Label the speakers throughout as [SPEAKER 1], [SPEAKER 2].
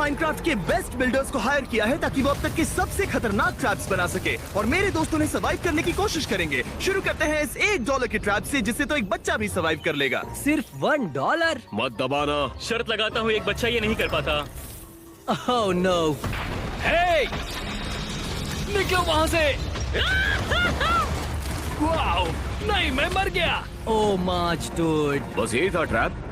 [SPEAKER 1] Minecraft के best builders को higher किया है ताकि वो अब तक के सबसे खतरनाक ट्रैप्स बना सके और मेरे दोस्त उन्हें सर्वाइव करने की कोशिश करेंगे। शुरू करते हैं इस $1 के ट्रैप से जिससे तो एक बच्चा भी सर्वाइव कर लेगा।
[SPEAKER 2] सिर्फ $1?
[SPEAKER 3] मत दबाना।
[SPEAKER 4] शर्त लगाता हूँ एक बच्चा ये नहीं कर पाता।
[SPEAKER 2] Oh no.
[SPEAKER 5] हे! निकलो वहाँ से। वाओ! नहीं, मैं मर गया।
[SPEAKER 2] ओह माच डूड।
[SPEAKER 3] बस यही था ट्रैप।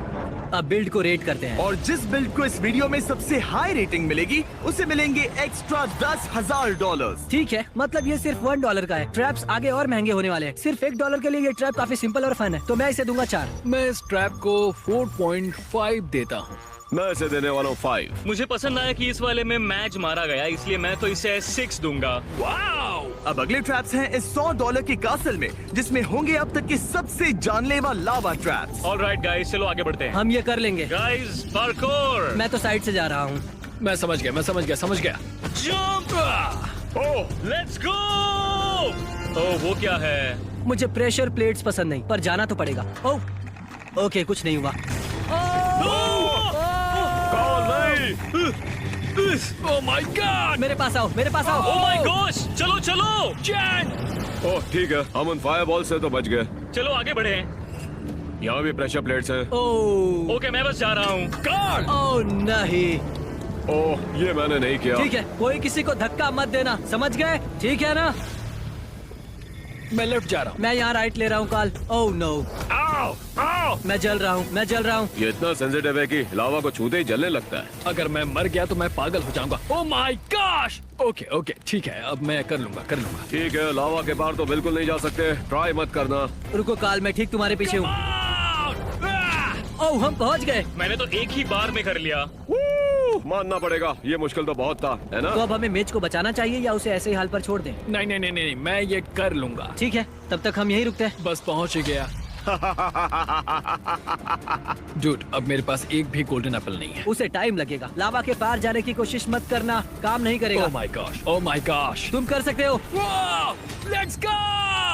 [SPEAKER 2] अब बिल्ड को रेट करते हैं।
[SPEAKER 1] और जिस बिल्ड को इस वीडियो में सबसे हाई रेटिंग मिलेगी उसे मिलेंगे एक्स्ट्रा $10,000।
[SPEAKER 2] ठीक है, मतलब ये सिर्फ $1 का है। ट्रैप्स आगे और महंगे होने वाले हैं। सिर्फ $1 के लिए ये ट्रैप काफी सिंपल और फन है, तो मैं इसे दूंगा 4।
[SPEAKER 5] मैं इस ट्रैप को 4.5 देता हूँ।
[SPEAKER 3] मैं इसे देने वाला हूँ 5।
[SPEAKER 4] मुझे पसंद आया कि इस वाले में मैच मारा गया, इसलिए मैं तो इसे 6 दूंगा।
[SPEAKER 5] वाओ!
[SPEAKER 1] अब अगले ट्रैप्स हैं इस $100 के कासल में जिसमें होंगे अब तक के सबसे जानलेवा लावा ट्रैप्स।
[SPEAKER 4] ऑलराइट गाइस, चलो आगे बढ़ते हैं।
[SPEAKER 2] हम ये कर लेंगे।
[SPEAKER 4] Guys, parkour.
[SPEAKER 2] मैं तो साइड से जा रहा हूँ।
[SPEAKER 5] मैं समझ गया।
[SPEAKER 4] जंप! Oh, let's go! ओह, वो क्या है?
[SPEAKER 2] मुझे प्रेशर प्लेट्स पसंद नहीं, पर जाना तो पड़ेगा। ओह, ओके, कुछ नहीं हुआ।
[SPEAKER 5] ओह माय गॉड!
[SPEAKER 2] मेरे पास आओ।
[SPEAKER 4] Oh my gosh! चलो!
[SPEAKER 5] जैन!
[SPEAKER 3] ओह ठीक है, हम उन फायरबॉल से तो बच गए।
[SPEAKER 4] चलो आगे बढ़े।
[SPEAKER 3] यहाँ भी प्रेशर प्लेट्स हैं।
[SPEAKER 2] ओह
[SPEAKER 4] ओके, मैं बस जा रहा हूँ।
[SPEAKER 5] गॉड!
[SPEAKER 2] ओह नहीं।
[SPEAKER 3] ओह ये मैंने नहीं किया।
[SPEAKER 2] ठीक है, कोई किसी को धक्का मत देना, समझ गए? ठीक है ना?
[SPEAKER 5] मैं लेफ्ट जा रहा हूँ।
[SPEAKER 2] मैं यहाँ राइट ले रहा हूँ काल। ओह नो,
[SPEAKER 5] आओ!
[SPEAKER 2] मैं जल रहा हूँ।
[SPEAKER 3] ये इतना सेंसिटिव है कि लावा को छूते ही जलने लगता है।
[SPEAKER 5] अगर मैं मर गया तो मैं पागल हो जाऊंगा। Oh my gosh! ओके, ठीक है, अब मैं कर लूंगा।
[SPEAKER 3] ठीक है, लावा के पार तो बिल्कुल नहीं जा सकते। ट्राई मत करना।
[SPEAKER 2] रुको काल, मैं ठीक तुम्हारे पीछे हूँ। ओह, हम पहुँच गए।
[SPEAKER 4] मैंने तो एक ही बार में कर लिया।
[SPEAKER 3] मानना पड़ेगा, ये मुश्किल तो बहुत था, है ना?
[SPEAKER 2] तो अब हमें मेज को बचाना चाहिए या उसे ऐसे ही हाल पर छोड़ दें?
[SPEAKER 5] नहीं, मैं ये कर लूंगा।
[SPEAKER 2] ठीक है, तब तक हम यहीं रुकते हैं।
[SPEAKER 5] बस पहुंच ही गया। डूड, अब मेरे पास एक भी गोल्डन एप्पल नहीं है।
[SPEAKER 2] उसे टाइम लगेगा। लावा के पार जाने की कोशिश मत करना, काम नहीं करेगा।
[SPEAKER 5] Oh my gosh!
[SPEAKER 2] तुम कर सकते हो।
[SPEAKER 5] Let's go!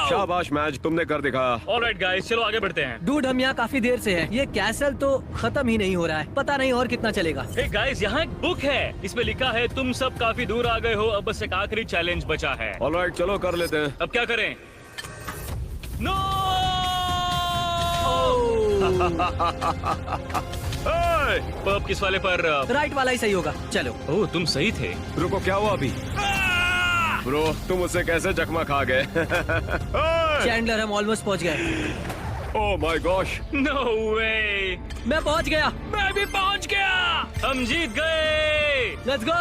[SPEAKER 3] शाबाश मैच, तुमने कर दिखाया।
[SPEAKER 4] ऑलराइट गाइस, चलो आगे बढ़ते हैं।
[SPEAKER 2] डूड, हम यहाँ काफी देर से हैं। ये कैसल तो खत्म ही नहीं हो रहा है। पता नहीं और कितना चलेगा।
[SPEAKER 4] हे गाइस, यहाँ एक बुक है। इसमें लिखा है तुम सब काफी दूर आ गए हो, अब बस एक आखिरी चैलेंज बचा है।
[SPEAKER 3] ऑलराइट, चलो कर लेते हैं।
[SPEAKER 4] अब क्या करें? नो! पब किस वाले पर?
[SPEAKER 2] राइट वाला ही सही होगा। चलो।
[SPEAKER 4] ओह, तुम सही थे।
[SPEAKER 3] रुको, क्या हुआ अभी? ब्रो, तुम उससे कैसे चकमा खा गए?
[SPEAKER 2] चैंडलर, हम ऑलमोस्ट पहुँच गए।
[SPEAKER 3] Oh my gosh!
[SPEAKER 4] नो वे!
[SPEAKER 2] मैं पहुँच गया।
[SPEAKER 5] मैं भी पहुंच गया।
[SPEAKER 4] हम जीत गए।
[SPEAKER 2] Let's go.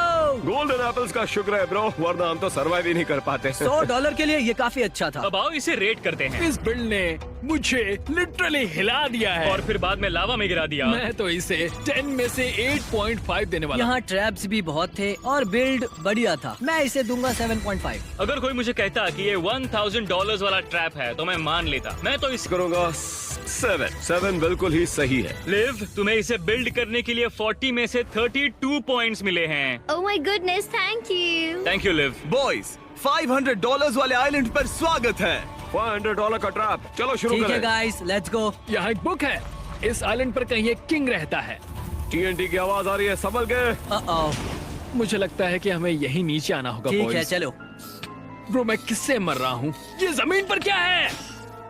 [SPEAKER 3] गोल्डन एप्पल्स का शुक्र है ब्रो, वरना हम तो सर्वाइव ही नहीं कर पाते।
[SPEAKER 2] $100 के लिए ये काफी अच्छा था।
[SPEAKER 4] अब आओ इसे रेट करते हैं।
[SPEAKER 5] इस बिल्ड ने मुझे लिटरली हिला दिया है
[SPEAKER 4] और फिर बाद में लावा में गिरा दिया।
[SPEAKER 5] मैं तो इसे 10 में से 8.5 देने वाला।
[SPEAKER 2] यहाँ ट्रैप्स भी बहुत थे और बिल्ड बढ़िया था। मैं इसे दूंगा 7.5।
[SPEAKER 4] अगर कोई मुझे कहता कि ये $1,000 वाला ट्रैप है तो मैं मान लेता। मैं तो इस
[SPEAKER 3] करूंगा 7 बिल्कुल ही सही है।
[SPEAKER 4] लिव, तुम्हें इसे बिल्ड करने के लिए 40 में से 32 पॉइंट्स मिले हैं।
[SPEAKER 6] Oh my goodness, thank you.
[SPEAKER 4] Thank you live.
[SPEAKER 1] Boys, $500 वाले आइलैंड पर स्वागत है।
[SPEAKER 3] $500 का ट्रैप, चलो शुरू
[SPEAKER 2] ठीक है
[SPEAKER 3] करें।
[SPEAKER 2] Guys, let's go.
[SPEAKER 5] यहाँ एक बुक है। इस आइलैंड पर कहीं एक किंग रहता है।
[SPEAKER 3] TNT की आवाज आ रही है, संभल गए।
[SPEAKER 5] मुझे लगता है कि हमें यहीं नीचे आना होगा।
[SPEAKER 2] ठीक है, चलो।
[SPEAKER 5] ब्रो, मैं किससे मर रहा हूँ? ये जमीन पर क्या है?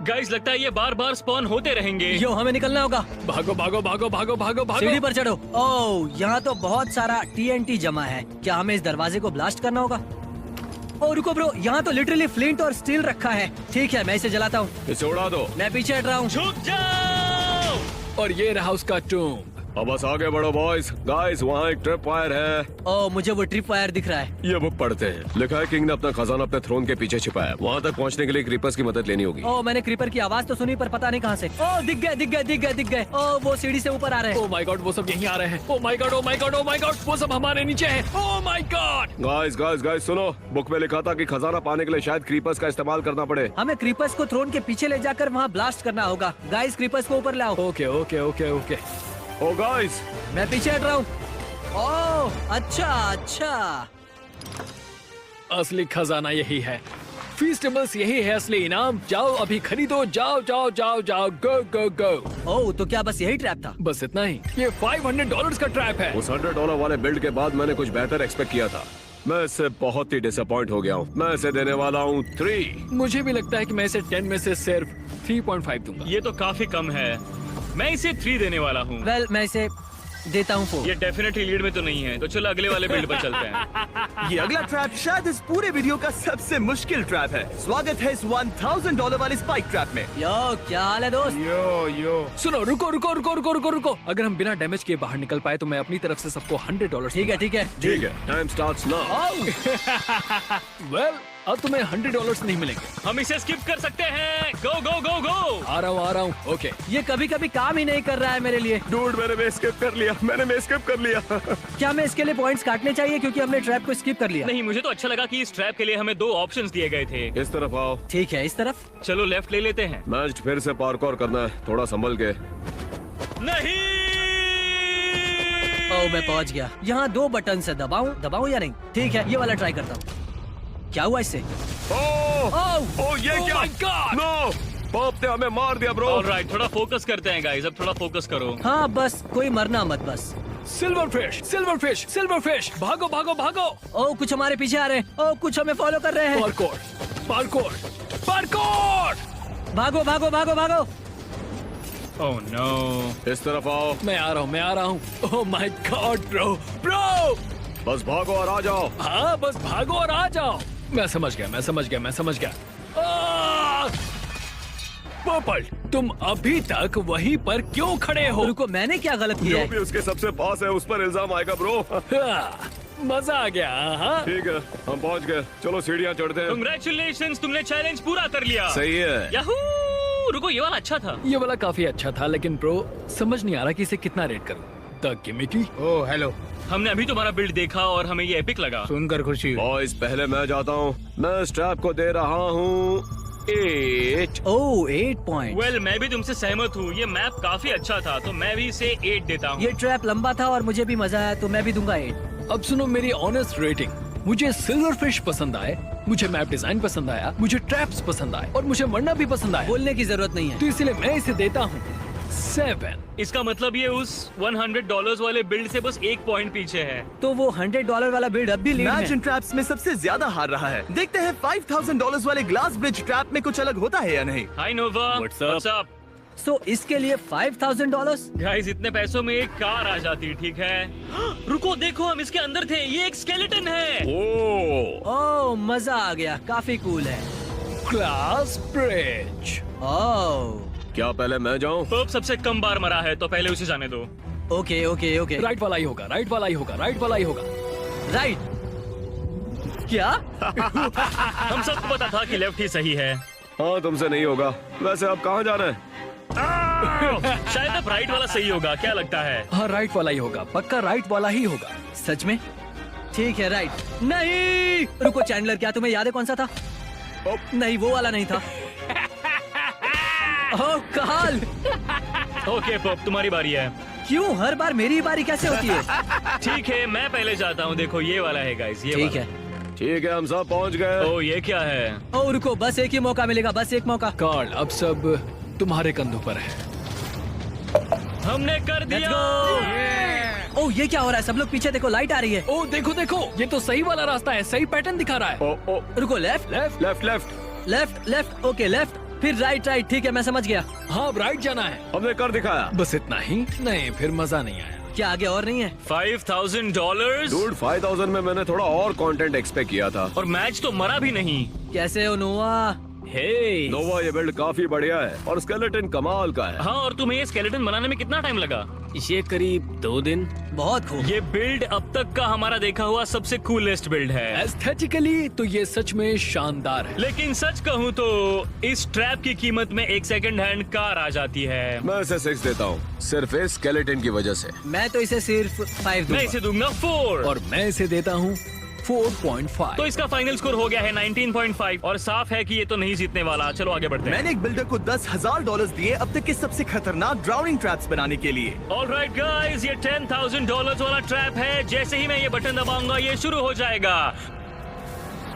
[SPEAKER 4] गाइस, लगता है ये बार बार स्पॉन होते रहेंगे।
[SPEAKER 2] यो, हमें निकलना होगा।
[SPEAKER 5] भागो।
[SPEAKER 2] सीढ़ी पर चढ़ो। ओह, यहाँ तो बहुत सारा TNT जमा है। क्या हमें इस दरवाजे को ब्लास्ट करना होगा? ओह रुको ब्रो, यहाँ तो लिटरली फ्लिंट और स्टील रखा है। ठीक है, मैं इसे जलाता हूँ।
[SPEAKER 3] इसे उड़ा दो।
[SPEAKER 2] मैं पीछे हट रहा हूँ।
[SPEAKER 4] झुक जाओ।
[SPEAKER 5] और ये रहा उसका टूम।
[SPEAKER 3] अब बस आगे बढ़ो बॉयज। गाइस, वहाँ एक ट्रिप वायर है।
[SPEAKER 2] ओह, मुझे वो ट्रिप वायर दिख रहा है।
[SPEAKER 3] ये बुक पढ़ते हैं। लिखा है किंग ने अपना खजाना अपने थ्रोन के पीछे छिपाया। वहाँ तक पहुँचने के लिए क्रीपर्स की मदद लेनी होगी।
[SPEAKER 2] ओह, मैंने क्रीपर की आवाज तो सुनी पर पता नहीं कहाँ से। ओह, दिख गए। ओह, वो सीढ़ी से ऊपर आ रहे हैं।
[SPEAKER 5] ओह माय गॉड, वो सब यहीं आ रहे हैं। ओह माय गॉड, वो सब हमारे नीचे हैं। ओह माय गॉड।
[SPEAKER 3] गाइस सुनो, बुक में लिखा था कि खजाना पाने के लिए शायद क्रीपर्स का इस्तेमाल करना पड़े।
[SPEAKER 2] हमें क्रीपर्स को थ्रोन के पीछे ले जाकर वहाँ ब्लास्ट करना होगा। गाइस, क्रीपर्स को ऊपर लाओ।
[SPEAKER 5] ओके।
[SPEAKER 3] ओ गाइस,
[SPEAKER 2] मैं पीछे हट रहा हूँ। ओह, अच्छा।
[SPEAKER 5] असली खजाना यही है। फीस्टेबल्स यही है असली इनाम। जाओ अभी खरीदो, जाओ जाओ जाओ जाओ, गो गो गो।
[SPEAKER 2] ओह, तो क्या बस यही ट्रैप था?
[SPEAKER 5] बस इतना ही। ये $500 का ट्रैप है।
[SPEAKER 3] उस $100 वाले बिल्ड के बाद मैंने कुछ बेहतर एक्सपेक्ट किया था। मैं इससे बहुत ही डिसअपॉइंट हो गया हूँ। मैं इसे देने वाला हूँ 3।
[SPEAKER 5] मुझे भी लगता है कि मैं इसे 10 में से सिर्फ 3.5 दूंगा।
[SPEAKER 4] ये तो काफी कम है। मैं इसे 3 देने वाला हूँ।
[SPEAKER 2] वेल, मैं इसे देता हूँ 4।
[SPEAKER 4] ये डेफिनेटली लीड में तो नहीं है, तो चलो अगले वाले बिल्ड पर चलते हैं।
[SPEAKER 1] ये अगला ट्रैप शायद इस पूरे वीडियो का सबसे मुश्किल ट्रैप है। स्वागत है इस $1000 वाले स्पाइक ट्रैप में।
[SPEAKER 2] यो, क्या हाल है दोस्त?
[SPEAKER 5] सुनो, रुको रुको रुको रुको रुको रुको। अगर हम बिना डैमेज किए बाहर निकल पाए तो मैं अपनी तरफ से सबको $100।
[SPEAKER 2] ठीक है, ठीक है।
[SPEAKER 3] ठीक है, टाइम स्टार्ट्स नाउ।
[SPEAKER 5] वेल, अब तुम्हें $100 नहीं मिलेंगे।
[SPEAKER 4] हम इसे स्किप कर सकते हैं। गो गो गो गो।
[SPEAKER 5] आ रहा हूँ। ओके।
[SPEAKER 2] ये कभी कभी काम ही नहीं कर रहा है मेरे लिए।
[SPEAKER 3] डूड, मैंने स्किप कर लिया। मैंने स्किप कर लिया।
[SPEAKER 2] क्या मैं इसके लिए पॉइंट्स काटने चाहिए क्योंकि हमने ट्रैप को स्किप कर लिया?
[SPEAKER 4] नहीं, मुझे तो अच्छा लगा कि इस ट्रैप के लिए हमें 2 ऑप्शंस दिए गए थे।
[SPEAKER 3] इस तरफ आओ।
[SPEAKER 2] ठीक है, इस तरफ।
[SPEAKER 4] चलो लेफ्ट ले लेते हैं।
[SPEAKER 3] मैच फिर से पार्कौर करना है, थोड़ा संभल के।
[SPEAKER 4] नहीं।
[SPEAKER 2] ओह, मैं पहुंच गया। यहाँ 2 बटन से दबाऊं या नहीं? ठीक है, ये वाला ट्राई करता हूँ। क्या हुआ इससे?
[SPEAKER 3] ओह, ये
[SPEAKER 5] Oh
[SPEAKER 3] क्या?
[SPEAKER 5] my God!
[SPEAKER 3] नो, पॉप ने हमें मार दिया ब्रो।
[SPEAKER 4] ऑलराइट, थोड़ा फोकस करते हैं गाइस। अब थोड़ा फोकस करो।
[SPEAKER 2] हाँ, बस कोई मरना मत बस।
[SPEAKER 5] Silver fish, silver fish, silver fish. भागो भागो भागो।
[SPEAKER 2] ओह, कुछ हमारे पीछे आ रहे हैं। ओह, कुछ हमें फॉलो कर रहे हैं।
[SPEAKER 5] Parkour, parkour, parkour.
[SPEAKER 2] भागो भागो भागो भागो।
[SPEAKER 4] Oh no.
[SPEAKER 3] इस तरफ आओ।
[SPEAKER 5] मैं आ रहा हूँ। Oh my god bro, bro.
[SPEAKER 3] बस भागो और आ जाओ।
[SPEAKER 5] हाँ, बस भागो और आ जाओ। मैं समझ गया। पर्पल, तुम अभी तक वहीं पर क्यों खड़े हो?
[SPEAKER 2] रुको, मैंने क्या गलत किया
[SPEAKER 3] जो
[SPEAKER 2] है?
[SPEAKER 3] भी उसके सबसे पास है उस पर इल्जाम आएगा ब्रो।
[SPEAKER 5] हाँ, मजा आ गया। हाँ,
[SPEAKER 3] ठीक है, हम पहुंच गए। चलो सीढ़ियाँ चढ़ते हैं।
[SPEAKER 4] कांग्रेचुलेशंस, तुमने चैलेंज पूरा कर लिया।
[SPEAKER 3] सही है।
[SPEAKER 4] याहू! रुको, ये वाला अच्छा था।
[SPEAKER 5] ये वाला काफी अच्छा था, लेकिन ब्रो समझ नहीं आ रहा कि इसे कितना रेट करूं। The gimmicky.
[SPEAKER 7] ओह हेलो,
[SPEAKER 4] हमने अभी तुम्हारा बिल्ड देखा और हमें ये एपिक लगा।
[SPEAKER 7] सुनकर खुशी हुई।
[SPEAKER 3] बॉयज, पहले मैं जाता हूँ। मैं स्ट्रैप को दे रहा हूँ 8।
[SPEAKER 2] ओह, 8 पॉइंट।
[SPEAKER 4] वेल, मैं भी तुमसे सहमत हूँ। ये मैप काफी अच्छा था, तो मैं भी इसे 8 देता हूँ।
[SPEAKER 2] ये ट्रैप लंबा था और मुझे भी मजा आया, तो मैं भी दूंगा 8।
[SPEAKER 5] अब सुनो मेरी ऑनेस्ट रेटिंग। मुझे सिल्वर फिश पसंद आए, मुझे मैप डिजाइन पसंद आया, मुझे ट्रैप्स पसंद आए और मुझे मरना भी पसंद आया।
[SPEAKER 2] बोलने की जरूरत नहीं है।
[SPEAKER 5] तो इसलिए मैं इसे देता हूँ 7।
[SPEAKER 4] इसका मतलब ये उस $100 वाले बिल्ड से बस 1 पॉइंट पीछे है।
[SPEAKER 2] तो वो $100 वाला बिल्ड अब भी लीड
[SPEAKER 1] मैच
[SPEAKER 2] है।
[SPEAKER 1] इन ट्रैप्स में सबसे ज्यादा हार रहा है। देखते हैं $5000 वाले ग्लास ब्रिज ट्रैप में कुछ अलग होता है या नहीं।
[SPEAKER 4] हाय नोवा, व्हाट्स अप?
[SPEAKER 2] सो इसके लिए $5000?
[SPEAKER 4] गाइस, इतने पैसों में एक कार आ जाती, ठीक है? रुको, देखो, हम इसके अंदर थे। ये एक स्केलेटन है।
[SPEAKER 3] ओह,
[SPEAKER 2] ओह, मजा आ गया। काफी कूल है।
[SPEAKER 5] Glass bridge.
[SPEAKER 2] ओह,
[SPEAKER 3] क्या पहले मैं जाऊँ?
[SPEAKER 4] पब सबसे कम बार मरा है, तो पहले उसे जाने दो।
[SPEAKER 2] Okay okay okay.
[SPEAKER 5] राइट वाला ही होगा, राइट वाला ही होगा, राइट वाला ही होगा।
[SPEAKER 2] राइट। क्या?
[SPEAKER 4] हम सबको पता था कि लेफ्ट ही सही है।
[SPEAKER 3] हाँ, तुमसे नहीं होगा। वैसे अब कहाँ जाना है?
[SPEAKER 4] शायद अब राइट वाला सही होगा। क्या लगता है?
[SPEAKER 5] हाँ, राइट वाला ही होगा, पक्का राइट वाला ही होगा।
[SPEAKER 2] सच में? ठीक है, राइट। नहीं, रुको चैंडलर, क्या तुम्हें याद है कौन सा था? नहीं, वो वाला नहीं था। ओह काल,
[SPEAKER 4] ओके पब, तुम्हारी बारी है।
[SPEAKER 2] क्यों हर बार मेरी बारी कैसे होती है?
[SPEAKER 4] ठीक है, मैं पहले जाता हूँ। देखो, ये वाला है गाइस, ये
[SPEAKER 2] ठीक
[SPEAKER 4] वाला।
[SPEAKER 2] है।
[SPEAKER 3] ठीक है, हम सब पहुँच गए।
[SPEAKER 4] ओ, ये क्या है?
[SPEAKER 2] ओह रुको, बस एक ही मौका मिलेगा, बस एक मौका।
[SPEAKER 5] कार्ल, अब सब तुम्हारे कंधों पर है।
[SPEAKER 4] हमने कर
[SPEAKER 2] Let's
[SPEAKER 4] दिया।
[SPEAKER 2] go! ओह, ये क्या हो रहा है? सब लोग पीछे देखो, लाइट आ रही है।
[SPEAKER 5] ओ देखो देखो, ये तो सही वाला रास्ता है, सही पैटर्न दिखा रहा है।
[SPEAKER 3] ओ,
[SPEAKER 2] रुको, left
[SPEAKER 5] left,
[SPEAKER 3] left left.
[SPEAKER 2] Left left, okay left, फिर राइट राइट। ठीक है, मैं समझ गया।
[SPEAKER 5] हाँ, अब राइट जाना है।
[SPEAKER 3] हमने कर दिखाया।
[SPEAKER 5] बस इतना ही? नहीं, फिर मजा नहीं आया।
[SPEAKER 2] क्या आगे और नहीं है?
[SPEAKER 4] $5000
[SPEAKER 3] डूड, 5000 में मैंने थोड़ा और कंटेंट एक्सपेक्ट किया था।
[SPEAKER 4] और मैच तो मरा भी नहीं।
[SPEAKER 2] कैसे हो नोआ?
[SPEAKER 4] हे
[SPEAKER 3] नोवा, ये बिल्ड काफी बढ़िया है और स्केलेटन कमाल का है।
[SPEAKER 4] हाँ, और तुम्हें ये स्केलेटन बनाने में कितना टाइम लगा?
[SPEAKER 7] ये करीब 2 दिन।
[SPEAKER 2] बहुत खूब।
[SPEAKER 4] ये बिल्ड अब तक का हमारा देखा हुआ सबसे कूलेस्ट बिल्ड है।
[SPEAKER 5] एस्थेटिकली तो ये सच में शानदार है।
[SPEAKER 4] लेकिन सच कहूँ तो इस ट्रैप की कीमत में एक सेकंड हैंड कार आ जाती है।
[SPEAKER 3] मैं इसे 6 देता हूँ, सिर्फ इस स्केलेटन की वजह से।
[SPEAKER 2] मैं तो इसे सिर्फ 5 दूंगा।
[SPEAKER 4] मैं इसे दूंगा 4।
[SPEAKER 5] और मैं इसे देता हूँ 4.5।
[SPEAKER 4] तो इसका फाइनल स्कोर हो गया है 19.5 और साफ है कि ये तो नहीं जीतने वाला। चलो आगे बढ़ते हैं।
[SPEAKER 1] मैंने एक बिल्डर को $10,000 दिए अब तक के सबसे खतरनाक ड्राउनिंग ट्रैप्स बनाने के लिए।
[SPEAKER 4] ऑलराइट गाइस, ये $10,000 वाला ट्रैप है। जैसे ही मैं ये बटन दबाऊंगा ये शुरू हो जाएगा।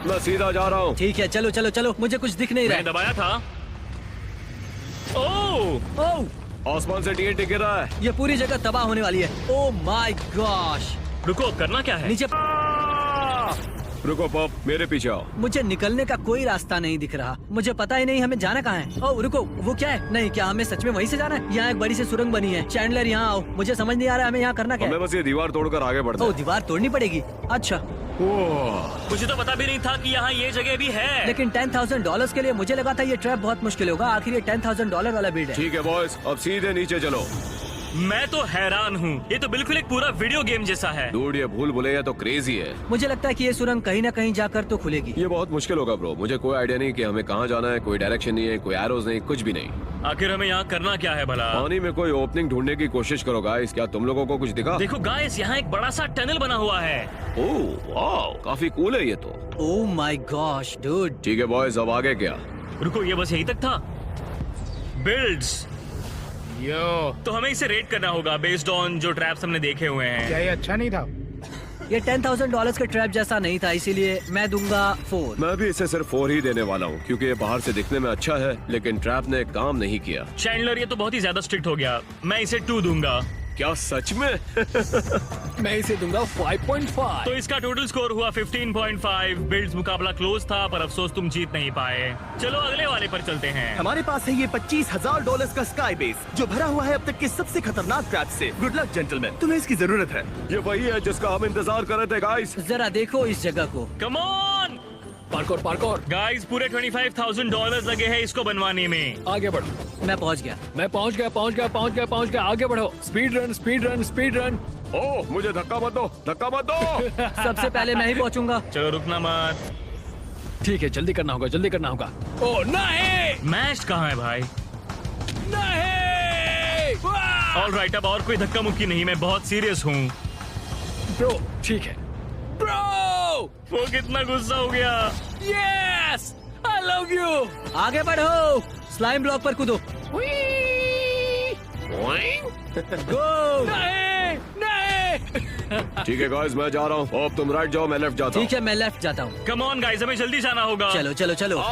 [SPEAKER 3] मैं सीधा जा रहा हूँ।
[SPEAKER 2] ठीक है, चलो चलो चलो, मुझे कुछ दिख नहीं
[SPEAKER 4] मैंने
[SPEAKER 2] रहा
[SPEAKER 4] दबाया था। ओह
[SPEAKER 2] ओह,
[SPEAKER 3] आसमान से TNT गिर रहा है।
[SPEAKER 2] ये पूरी जगह तबाह होने वाली है। ओह माय गॉश,
[SPEAKER 4] रुको, करना क्या है?
[SPEAKER 2] नीचे
[SPEAKER 3] रुको पॉप, मेरे पीछे आओ।
[SPEAKER 2] मुझे निकलने का कोई रास्ता नहीं दिख रहा। मुझे पता ही नहीं हमें जाना कहाँ है। ओह रुको, वो क्या है? नहीं, क्या हमें सच में वहीं से जाना है? यहाँ एक बड़ी सी सुरंग बनी है। चैंडलर यहाँ आओ, मुझे समझ नहीं आ रहा है हमें यहाँ करना क्या
[SPEAKER 3] हमें
[SPEAKER 2] है।
[SPEAKER 3] बस ये दीवार तोड़कर आगे बढ़ते
[SPEAKER 2] ओह,
[SPEAKER 3] हैं।
[SPEAKER 2] दीवार तोड़नी पड़ेगी। अच्छा,
[SPEAKER 4] मुझे तो पता भी नहीं था कि यहाँ ये जगह भी है।
[SPEAKER 2] लेकिन $10,000 के लिए मुझे लगा था ये ट्रैप बहुत मुश्किल होगा। आखिर ये $10,000 वाला बिल्ड है।
[SPEAKER 3] ठीक है बॉयज, अब सीधे नीचे चलो।
[SPEAKER 4] मैं तो हैरान हूँ, ये तो बिल्कुल एक पूरा वीडियो गेम जैसा है।
[SPEAKER 3] डूड, ये भूल भुलैया तो क्रेजी है।
[SPEAKER 2] मुझे लगता है कि ये सुरंग कहीं ना कहीं जाकर तो खुलेगी।
[SPEAKER 3] ये बहुत मुश्किल होगा ब्रो। मुझे कोई आइडिया नहीं कि हमें कहाँ जाना है। कोई डायरेक्शन नहीं है, कोई एरोज नहीं, कुछ भी नहीं।
[SPEAKER 4] आखिर हमें यहाँ करना क्या है भला?
[SPEAKER 3] पानी में कोई ओपनिंग ढूंढने की कोशिश करो गाइस। क्या तुम लोगों को कुछ दिखा?
[SPEAKER 4] देखो गाइस, यहाँ एक बड़ा सा टनल बना हुआ है।
[SPEAKER 3] ओह वाओ, काफी कूल है ये तो।
[SPEAKER 2] Oh my gosh dude.
[SPEAKER 3] ठीक है बॉयज, अब आगे क्या?
[SPEAKER 4] रुको, ये बस यहीं तक था? बिल्ड्स,
[SPEAKER 7] यो,
[SPEAKER 4] तो हमें इसे रेट करना होगा बेस्ड ऑन जो ट्रैप्स हमने देखे हुए हैं।
[SPEAKER 7] क्या ये अच्छा नहीं था?
[SPEAKER 2] ये $10,000 के ट्रैप जैसा नहीं था, इसीलिए मैं दूंगा 4।
[SPEAKER 3] मैं भी इसे सिर्फ 4 ही देने वाला हूँ, क्योंकि ये बाहर से दिखने में अच्छा है, लेकिन ट्रैप ने काम नहीं किया।
[SPEAKER 4] चैंडलर, ये तो बहुत ही ज्यादा स्ट्रिक्ट हो गया। मैं इसे 2 दूंगा।
[SPEAKER 3] क्या सच में?
[SPEAKER 5] मैं इसे दूंगा 5.5।
[SPEAKER 4] तो इसका टोटल स्कोर हुआ 15.5। बिल्ड्स मुकाबला क्लोज था, पर अफसोस तुम जीत नहीं पाए। चलो अगले वाले पर चलते हैं।
[SPEAKER 1] हमारे पास है ये $25,000 का स्काई बेस, जो भरा हुआ है अब तक के सबसे खतरनाक ट्रैप से। गुड लक जेंटलमैन, तुम्हें इसकी जरूरत है।
[SPEAKER 3] ये वही है जिसका हम इंतजार कर रहे थे गाइस।
[SPEAKER 2] जरा देखो इस जगह को।
[SPEAKER 4] Come on
[SPEAKER 5] parkour parkour,
[SPEAKER 4] guys, पूरे $25,000 लगे हैं इसको बनवाने में।
[SPEAKER 5] आगे बढ़ो।
[SPEAKER 2] मैं पहुंच गया।
[SPEAKER 5] मैं पहुंच गया पहुंच गया पहुंच गया पहुंच गया। आगे बढ़ो। Speed run speed run speed run.
[SPEAKER 3] Oh, मुझे धक्का मत दो, धक्का मत दो।
[SPEAKER 2] सबसे पहले मैं ही पहुंचूंगा।
[SPEAKER 4] चलो रुकना मत।
[SPEAKER 5] ठीक है, जल्दी करना होगा जल्दी करना होगा। ओह नहीं
[SPEAKER 4] मैच कहाँ है भाई?
[SPEAKER 5] नहीं।
[SPEAKER 4] ऑलराइट, अब और कोई धक्का मुक्की नहीं, मैं बहुत सीरियस हूँ।
[SPEAKER 5] ब्रो ठीक है ब्रो।
[SPEAKER 4] वो कितना गुस्सा हो गया।
[SPEAKER 5] Yes, I love you.
[SPEAKER 2] आगे बढ़ो, स्लाइम ब्लॉक पर कूदो। गो।
[SPEAKER 5] नहीं नहीं।
[SPEAKER 3] ठीक है गाइस, मैं जा रहा हूँ। अब तुम राइट जाओ, मैं लेफ्ट जाता हूँ।
[SPEAKER 2] ठीक है, मैं लेफ्ट जाता हूँ।
[SPEAKER 4] कम ऑन गाइस, हमें जल्दी जाना होगा।
[SPEAKER 2] चलो चलो चलो।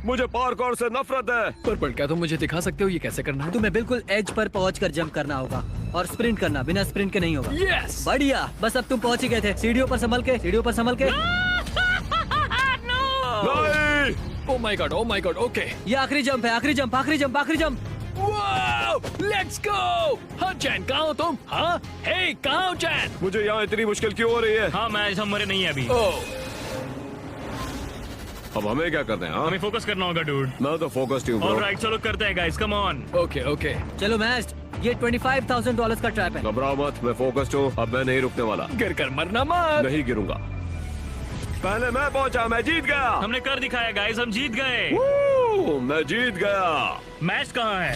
[SPEAKER 3] मुझे पार्कोर से नफरत है।
[SPEAKER 5] पर क्या तुम मुझे दिखा सकते हो ये कैसे करना है?
[SPEAKER 2] तुम्हें बिल्कुल एज पर पहुंचकर जंप करना होगा और स्प्रिंट करना, बिना स्प्रिंट के नहीं होगा।
[SPEAKER 5] यस।
[SPEAKER 2] बढ़िया, बस अब तुम पहुंच ही गए थे। सीढ़ियों पर संभल के, सीढ़ियों पर संभल के।
[SPEAKER 3] नहीं।
[SPEAKER 5] ओह माय गॉड, ओके।
[SPEAKER 2] ये आखिरी जंप है, आखिरी जंप, आखिरी जंप, आखिरी जंप।
[SPEAKER 5] Wow, let's go. हाँ चैन, कहाँ हो तुम? हाँ, हे कहाँ हो चैन?
[SPEAKER 3] मुझे यहाँ इतनी मुश्किल क्यों हो रही है?
[SPEAKER 4] हाँ, मैच हम मरे नहीं है अभी।
[SPEAKER 5] ओह,
[SPEAKER 3] अब हमें क्या करना है? हाँ?
[SPEAKER 4] हमें फोकस करना होगा डूड।
[SPEAKER 3] मैं तो फोकस्ड हूँ ब्रो।
[SPEAKER 4] ऑलराइट, चलो करते हैं guys, come on.
[SPEAKER 5] Okay okay.
[SPEAKER 2] चलो मैच, ये $25,000 का ट्रैप है।
[SPEAKER 3] घबराओ मत, मैं फोकस्ड हूँ। अब मैं नहीं रुकने वाला।
[SPEAKER 5] गिर कर मरना मत।
[SPEAKER 3] नहीं गिरूंगा। पहले मैं पहुंचा, मैं जीत गया।
[SPEAKER 4] हमने कर दिखाया गाइस, हम जीत गए।
[SPEAKER 3] मैं जीत गया।
[SPEAKER 4] मैच कहाँ है?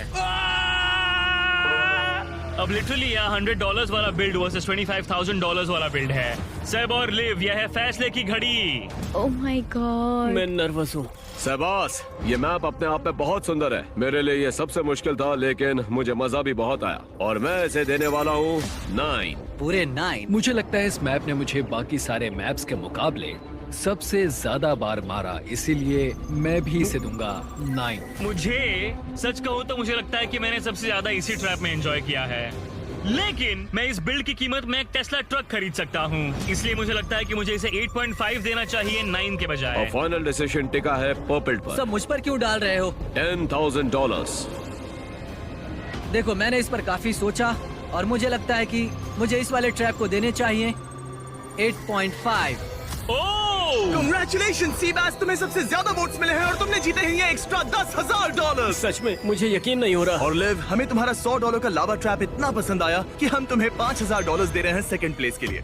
[SPEAKER 4] अब लिटरली यहाँ $100 वाला बिल्ड वर्सेस $25,000 वाला बिल्ड है। सेब और लिव, यह है फैसले की घड़ी।
[SPEAKER 6] Oh my god.
[SPEAKER 7] मैं नर्वस हूँ।
[SPEAKER 3] सेबास, ये मैप अपने आप में बहुत सुंदर है। मेरे लिए ये सबसे मुश्किल था, लेकिन मुझे मजा भी बहुत आया। और मैं इसे देने वाला हूँ 9।
[SPEAKER 2] पूरे 9।
[SPEAKER 5] मुझे लगता है इस मैप ने मुझे बाकी सारे मैप्स के मुकाबले सबसे ज्यादा बार मारा, इसीलिए मैं भी इसे दूंगा 9।
[SPEAKER 4] मुझे सच कहूँ तो मुझे लगता है कि मैंने सबसे ज्यादा इसी ट्रैप में एंजॉय किया है। लेकिन मैं इस बिल्ड की कीमत में एक टेस्ला ट्रक खरीद सकता हूँ, इसलिए मुझे लगता है कि मुझे इसे 8.5 देना चाहिए 9 के
[SPEAKER 3] और
[SPEAKER 4] बजाय।
[SPEAKER 3] फाइनल डिसीजन टिका है पर्पल पर।
[SPEAKER 2] सब मुझ पर क्यों डाल रहे हो?
[SPEAKER 3] $10,000।
[SPEAKER 2] देखो, मैंने इस पर काफी सोचा और मुझे लगता है कि मुझे इस वाले ट्रैप को देने चाहिए 8.5।
[SPEAKER 1] Congratulations, सीबास, तुम्हें सबसे ज्यादा वोट्स मिले हैं और तुमने जीते हैं ये एक्स्ट्रा $10,000।
[SPEAKER 7] सच में मुझे यकीन नहीं हो रहा।
[SPEAKER 1] और लिव, हमें तुम्हारा $100 का लावा ट्रैप इतना पसंद आया कि हम तुम्हें $5,000 दे रहे हैं सेकंड प्लेस के लिए।